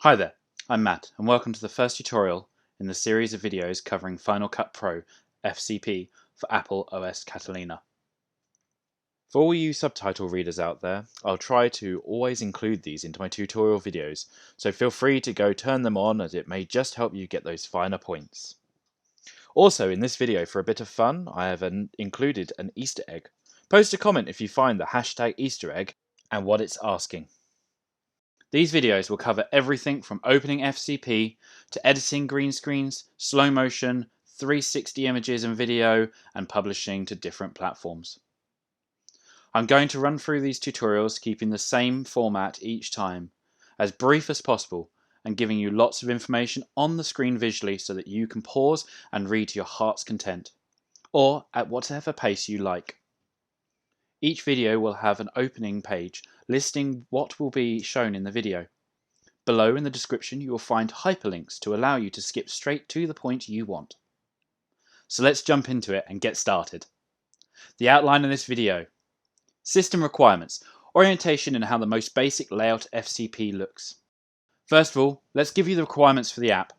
Hi there, I'm Matt and welcome to the first tutorial in the series of videos covering Final Cut Pro FCP for Apple OS Catalina. For all you subtitle readers out there, I'll try to always include these into my tutorial videos, so feel free to go turn them on as it may just help you get those finer points. Also in this video, for a bit of fun, I have included an Easter egg. Post a comment if you find the hashtag Easter egg and what it's asking. These videos will cover everything from opening FCP to editing green screens, slow motion, 360 images and video, and publishing to different platforms. I'm going to run through these tutorials keeping the same format each time, as brief as possible, and giving you lots of information on the screen visually so that you can pause and read to your heart's content, or at whatever pace you like. Each video will have an opening page listing what will be shown in the video. Below in the description you will find hyperlinks to allow you to skip straight to the point you want. So let's jump into it and get started. The outline of this video: system requirements, orientation and how the most basic layout FCP looks. First of all, let's give you the requirements for the app.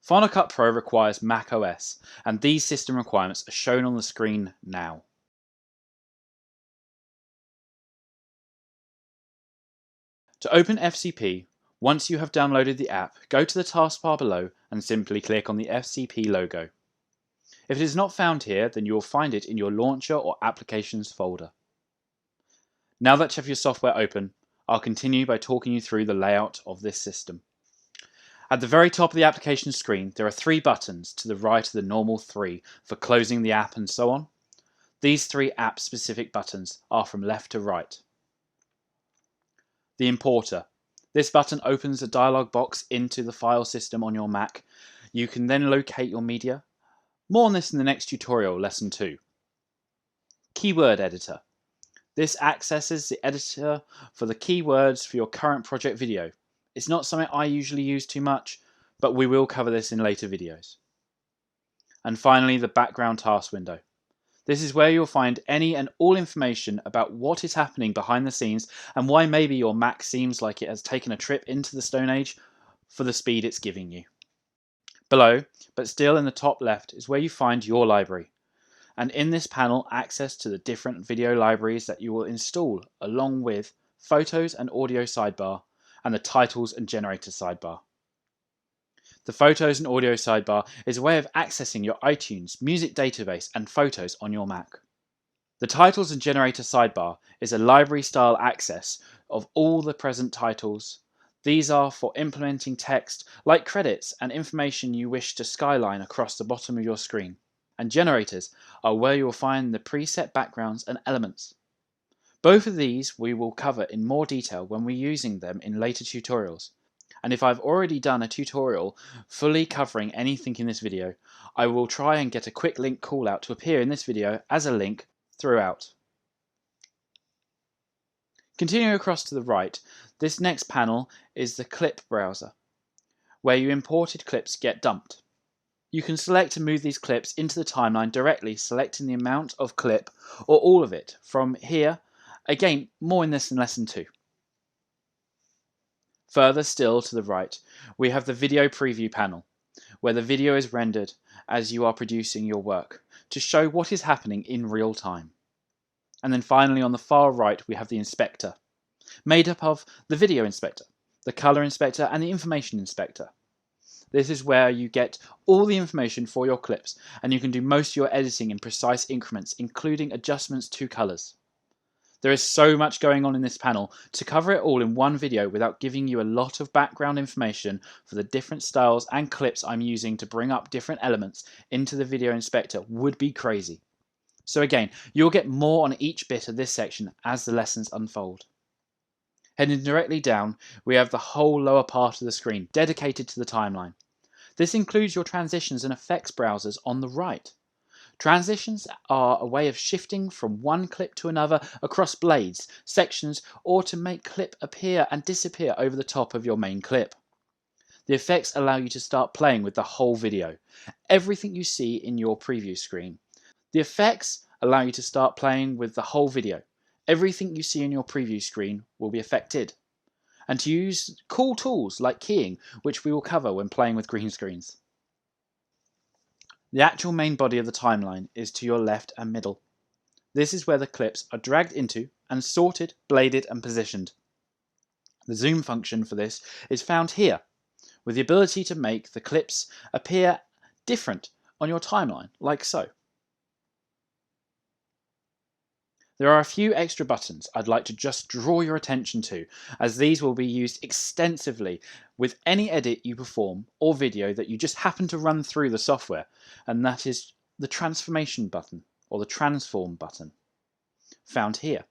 Final Cut Pro requires Mac OS, and these system requirements are shown on the screen now. To open FCP, once you have downloaded the app, go to the taskbar below and simply click on the FCP logo. If it is not found here, then you will find it in your Launcher or Applications folder. Now that you have your software open, I'll continue by talking you through the layout of this system. At the very top of the application screen, there are 3 buttons to the right of the normal 3 for closing the app and so on. These 3 app-specific buttons are from left to right. The importer. This button opens a dialog box into the file system on your Mac. You can then locate your media. More on this in the next tutorial, lesson 2. Keyword editor. This accesses the editor for the keywords for your current project video. It's not something I usually use too much, but we will cover this in later videos. And finally, the background task window. This is where you'll find any and all information about what is happening behind the scenes and why maybe your Mac seems like it has taken a trip into the Stone Age for the speed it's giving you. Below, but still in the top left, is where you find your library. And in this panel, access to the different video libraries that you will install, along with photos and audio sidebar, and the titles and generator sidebar. The photos and audio sidebar is a way of accessing your iTunes music database and photos on your Mac. The titles and generator sidebar is a library style access of all the present titles. These are for implementing text like credits and information you wish to skyline across the bottom of your screen. And generators are where you will find the preset backgrounds and elements. Both of these we will cover in more detail when we're using them in later tutorials. And if I've already done a tutorial fully covering anything in this video, I will try and get a quick link call out to appear in this video as a link throughout. Continuing across to the right, this next panel is the clip browser, where your imported clips get dumped. You can select to move these clips into the timeline directly, selecting the amount of clip or all of it from here. Again, more in this in lesson 2. Further still to the right, we have the video preview panel, where the video is rendered as you are producing your work, to show what is happening in real time. And then finally on the far right we have the inspector, made up of the video inspector, the color inspector and the information inspector. This is where you get all the information for your clips, and you can do most of your editing in precise increments, including adjustments to colors. There is so much going on in this panel. To cover it all in one video without giving you a lot of background information for the different styles and clips I'm using to bring up different elements into the video inspector would be crazy. So again, you'll get more on each bit of this section as the lessons unfold. Heading directly down, we have the whole lower part of the screen dedicated to the timeline. This includes your transitions and effects browsers on the right. Transitions are a way of shifting from one clip to another across blades, sections, or to make clip appear and disappear over the top of your main clip. The effects allow you to start playing with the whole video, everything you see in your preview screen. The effects allow you to start playing with the whole video. Everything you see in your preview screen will be affected. and to use cool tools like keying, which we will cover when playing with green screens. The actual main body of the timeline is to your left and middle. This is where the clips are dragged into and sorted, bladed and positioned. The zoom function for this is found here, with the ability to make the clips appear different on your timeline, like so. There are a few extra buttons I'd like to just draw your attention to, as these will be used extensively with any edit you perform or video that you just happen to run through the software, and that is the transformation button, or the transform button, found here,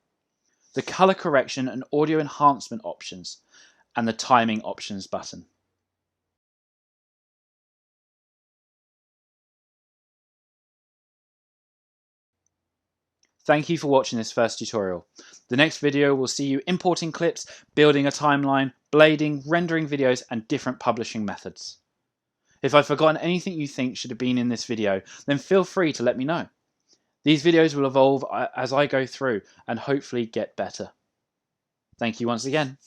the color correction and audio enhancement options, and the timing options button. Thank you for watching this first tutorial. The next video will see you importing clips, building a timeline, blading, rendering videos, and different publishing methods. If I've forgotten anything you think should have been in this video, then feel free to let me know. These videos will evolve as I go through and hopefully get better. Thank you once again.